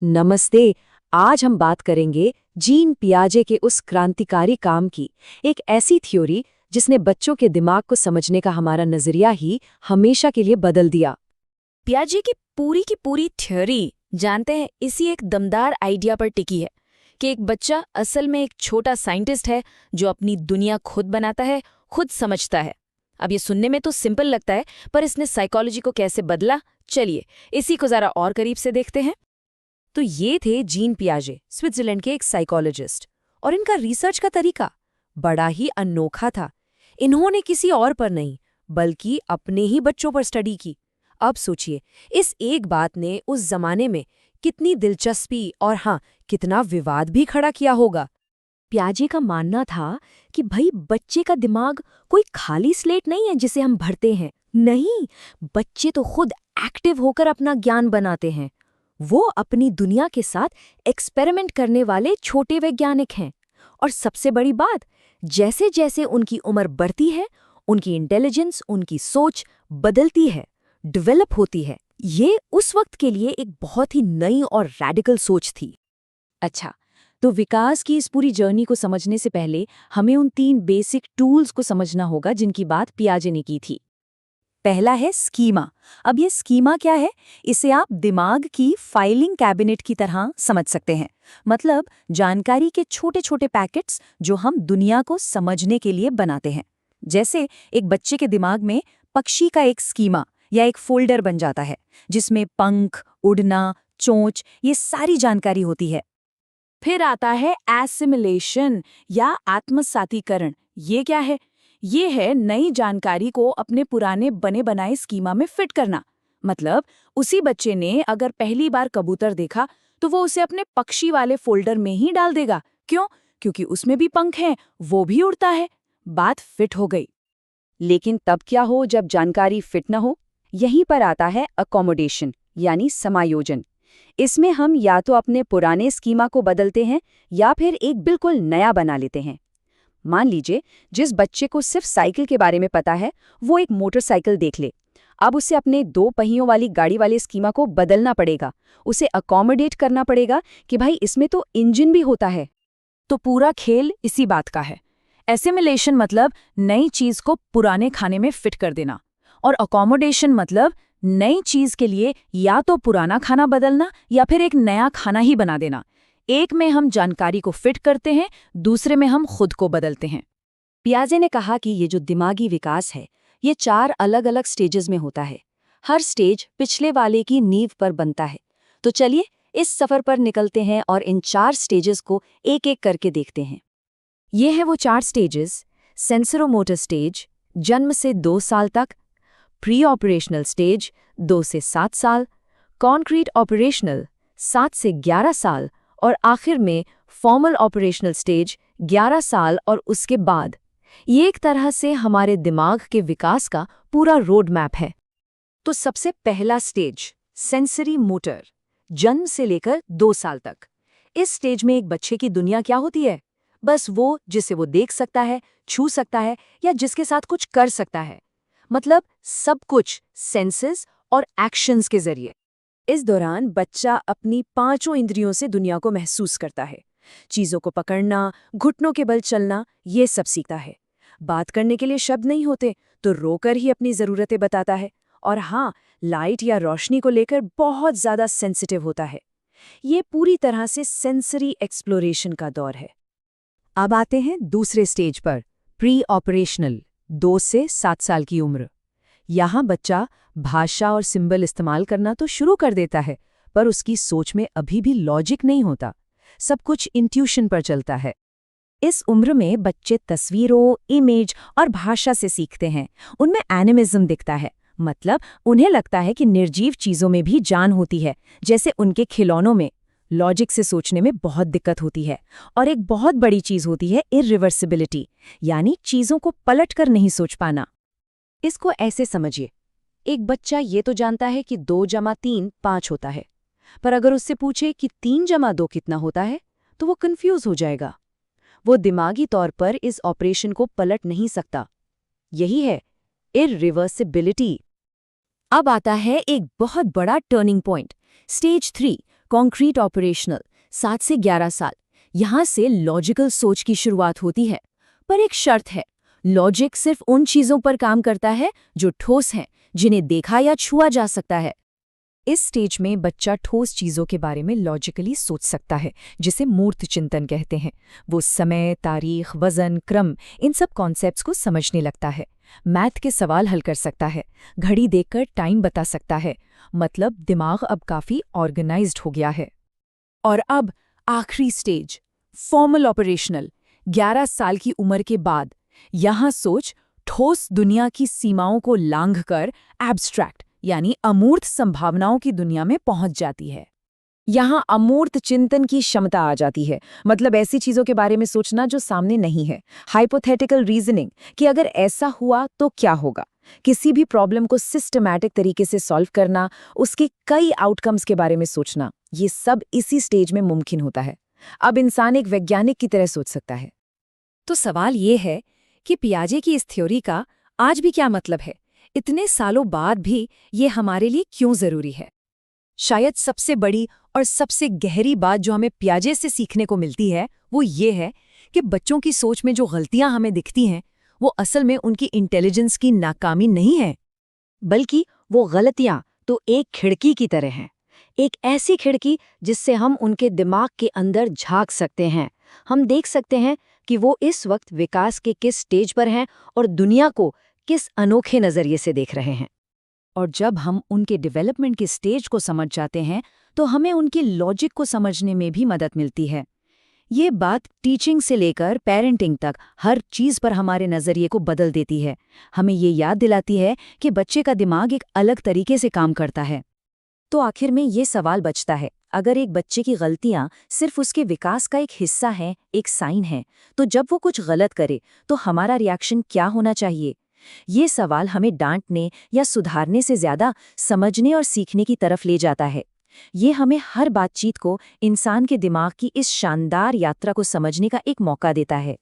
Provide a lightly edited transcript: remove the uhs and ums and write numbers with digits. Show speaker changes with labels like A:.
A: नमस्ते। आज हम बात करेंगे जीन पियाजे के उस क्रांतिकारी काम की, एक ऐसी थ्योरी जिसने बच्चों के दिमाग को समझने का हमारा नजरिया ही हमेशा के लिए बदल दिया।
B: पियाजे की पूरी थ्योरी जानते हैं इसी एक दमदार आइडिया पर टिकी है कि एक बच्चा असल में एक छोटा साइंटिस्ट है जो अपनी दुनिया खुद बनाता है, खुद समझता है। अब ये सुनने में तो सिंपल लगता है, पर इसने साइकोलॉजी को कैसे बदला, चलिए इसी को जरा और करीब से देखते हैं।
A: तो ये थे जीन पियाजे, स्विट्जरलैंड के एक साइकोलॉजिस्ट, और इनका रिसर्च का तरीका बड़ा ही अनोखा था। इन्होंने किसी और पर नहीं, बल्कि अपने ही बच्चों पर स्टडी की। अब सोचिए, इस एक बात ने उस जमाने में कितनी दिलचस्पी और हाँ, कितना विवाद भी खड़ा किया होगा। पियाजे का मानना था कि भाई बच्चे का दिमाग कोई खाली स्लेट नहीं है जिसे हम भरते हैं। नहीं, बच्चे तो खुद एक्टिव होकर अपना ज्ञान बनाते हैं। वो अपनी दुनिया के साथ एक्सपेरिमेंट करने वाले छोटे वैज्ञानिक हैं। और सबसे बड़ी बात, जैसे जैसे उनकी उम्र बढ़ती है, उनकी इंटेलिजेंस, उनकी सोच बदलती है, डेवलप होती है। ये उस वक्त के लिए एक बहुत ही नई और रैडिकल सोच थी। अच्छा, तो विकास की इस पूरी जर्नी को समझने से पहले हमें उन 3 बेसिक टूल्स को समझना होगा जिनकी बात पियाजे ने की थी। पहला है स्कीमा। अब ये स्कीमा क्या है? इसे आप दिमाग की फाइलिंग कैबिनेट की तरह समझ सकते हैं। मतलब जानकारी के छोटे छोटे पैकेट्स जो हम दुनिया को समझने के लिए बनाते हैं। जैसे एक बच्चे के दिमाग में पक्षी का एक स्कीमा या एक फोल्डर बन जाता है जिसमें पंख, उड़ना, चोंच, ये सारी जानकारी होती है। फिर आता है एसिमिलेशन या आत्मसातीकरण। ये क्या है? ये है नई जानकारी को अपने पुराने बने बनाए स्कीमा में फिट करना। मतलब उसी बच्चे ने अगर पहली बार कबूतर देखा तो वो उसे अपने पक्षी वाले फोल्डर में ही डाल देगा। क्यों? क्योंकि उसमें भी पंख हैं, वो भी उड़ता है। बात फिट हो गई। लेकिन तब क्या हो जब जानकारी फिट न हो? यहीं पर आता है अकोमोडेशन यानी समायोजन। इसमें हम या तो अपने पुराने स्कीमा को बदलते हैं या फिर एक बिल्कुल नया बना लेते हैं। मान लीजिए जिस बच्चे को सिर्फ साइकिल के बारे में पता है वो एक मोटरसाइकिल देख ले। अब उसे अपने 2 पहियों वाली गाड़ी वाले स्कीमा को बदलना पड़ेगा। उसे अकोमोडेट करना पड़ेगा कि भाई इसमें तो इंजन भी होता है। तो पूरा खेल इसी बात का है। एसिमिलेशन मतलब नई चीज को पुराने खाने में फिट कर देना, और अकोमोडेशन मतलब नई चीज के लिए या तो पुराना खाना बदलना या फिर एक नया खाना ही बना देना। एक में हम जानकारी को फिट करते हैं, दूसरे में हम खुद को बदलते हैं। पियाजे ने कहा कि ये जो दिमागी विकास है, ये 4 अलग-अलग स्टेजेस में होता है। हर स्टेज पिछले वाले की नींव पर बनता है। तो चलिए इस सफर पर निकलते हैं और इन 4 स्टेजेस को एक-एक करके देखते हैं। ये है वो 4 स्टेजेस। सेंसरोमोटर स्टेज, जन्म से 2 साल तक। प्री ऑपरेशनल स्टेज, 2 से 7 साल। कॉन्क्रीट ऑपरेशनल, 7 से 11 साल। और आखिर में फॉर्मल ऑपरेशनल स्टेज, 11 साल और उसके बाद। ये एक तरह से हमारे दिमाग के विकास का पूरा रोड मैप है। तो सबसे पहला स्टेज, सेंसरी मोटर, जन्म से लेकर 2 साल तक। इस स्टेज में एक बच्चे की दुनिया क्या होती है? बस वो जिसे वो देख सकता है, छू सकता है या जिसके साथ कुछ कर सकता है। मतलब सब कुछ सेंसेस और एक्शंस के जरिए। इस दौरान बच्चा अपनी 5 इंद्रियों से दुनिया को महसूस करता है। चीजों को पकड़ना, घुटनों के बल चलना, ये सब सीखता है। बात करने के लिए शब्द नहीं होते तो रोकर ही अपनी जरूरतें बताता है। और हाँ, लाइट या रोशनी को लेकर बहुत ज्यादा सेंसिटिव होता है। ये पूरी तरह से सेंसरी एक्सप्लोरेशन का दौर है। अब आते हैं दूसरे स्टेज पर, प्री ऑपरेशनल, 2 से 7 साल की उम्र। यहाँ बच्चा भाषा और सिंबल इस्तेमाल करना तो शुरू कर देता है, पर उसकी सोच में अभी भी लॉजिक नहीं होता। सब कुछ इंट्यूशन पर चलता है। इस उम्र में बच्चे तस्वीरों, इमेज और भाषा से सीखते हैं। उनमें एनिमिज्म दिखता है। मतलब उन्हें लगता है कि निर्जीव चीजों में भी जान होती है, जैसे उनके खिलौनों में। लॉजिक से सोचने में बहुत दिक्कत होती है। और एक बहुत बड़ी चीज होती है इरिवर्सिबिलिटी, यानी चीजों को पलट कर नहीं सोच पाना। इसको ऐसे समझिए, एक बच्चा ये तो जानता है कि 2 जमा 3 5 होता है, पर अगर उससे पूछे कि 3 जमा 2 कितना होता है, तो वो कंफ्यूज हो जाएगा। वो दिमागी तौर पर इस ऑपरेशन को पलट नहीं सकता। यही है इरिवर्सिबिलिटी। अब आता है एक बहुत बड़ा turning point, stage 3,
B: concrete operational 7 से 11 साल, यहाँ से लॉजिकल सोच की शुरुआत होती है। पर एक शर्त है, लॉजिक सिर्फ उन चीज़ों पर काम करता है जो ठोस हैं, जिन्हें देखा या छुआ जा सकता है।
A: इस स्टेज में बच्चा ठोस चीजों के बारे में लॉजिकली सोच सकता है, जिसे मूर्त चिंतन कहते हैं। वो समय, तारीख, वजन, क्रम, इन सब कॉन्सेप्ट्स को समझने लगता है। मैथ के सवाल हल कर सकता है, घड़ी देखकर टाइम बता सकता है। मतलब दिमाग अब काफी ऑर्गेनाइज्ड हो गया है। और अब आखिरी स्टेज, फॉर्मल ऑपरेशनल, 11 साल की उम्र के बाद। यहाँ सोच ठोस दुनिया की सीमाओं को लांघकर एब्स्ट्रैक्ट यानी अमूर्त संभावनाओं की दुनिया में पहुंच जाती है। यहाँ अमूर्त चिंतन की क्षमता आ जाती है, मतलब ऐसी चीजों के बारे में सोचना जो सामने नहीं है। हाइपोथेटिकल रीजनिंग, कि अगर ऐसा हुआ तो क्या होगा। किसी भी प्रॉब्लम को सिस्टमैटिक तरीके से सॉल्व करना, उसके कई आउटकम्स के बारे में सोचना, ये सब इसी स्टेज में मुमकिन होता है। अब इंसान एक वैज्ञानिक की तरह सोच सकता है। तो सवाल ये है कि पियाजे की इस थ्योरी का आज भी क्या मतलब है? इतने सालों बाद भी ये हमारे लिए क्यों जरूरी है? शायद सबसे बड़ी और सबसे गहरी बात जो हमें पियाजे से सीखने को मिलती है वो ये है कि बच्चों की सोच में जो गलतियां हमें दिखती हैं वो असल में उनकी इंटेलिजेंस की नाकामी नहीं है,
B: बल्कि वो गलतियां तो एक खिड़की की तरह हैं। एक ऐसी खिड़की जिससे हम उनके दिमाग के अंदर झांक सकते हैं। हम देख सकते हैं कि वो इस वक्त विकास के किस स्टेज पर हैं और दुनिया को किस अनोखे नजरिए से देख रहे हैं।
A: और जब हम उनके डेवलपमेंट के स्टेज को समझ जाते हैं तो हमें उनके लॉजिक को समझने में भी मदद मिलती है। ये बात टीचिंग से लेकर पेरेंटिंग तक हर चीज़ पर हमारे नज़रिए को बदल देती है। हमें ये याद दिलाती है कि बच्चे का दिमाग एक अलग तरीके से काम करता है। तो आखिर में ये सवाल बचता है, अगर एक बच्चे की गलतियां सिर्फ उसके विकास का एक हिस्सा हैं, एक साइन है, तो जब वो कुछ गलत करे तो हमारा रिएक्शन क्या होना चाहिए? ये सवाल हमें डांटने या सुधारने से ज्यादा समझने और सीखने की तरफ ले जाता है। ये हमें हर बातचीत को इंसान के दिमाग की इस शानदार यात्रा को समझने का एक मौका देता है।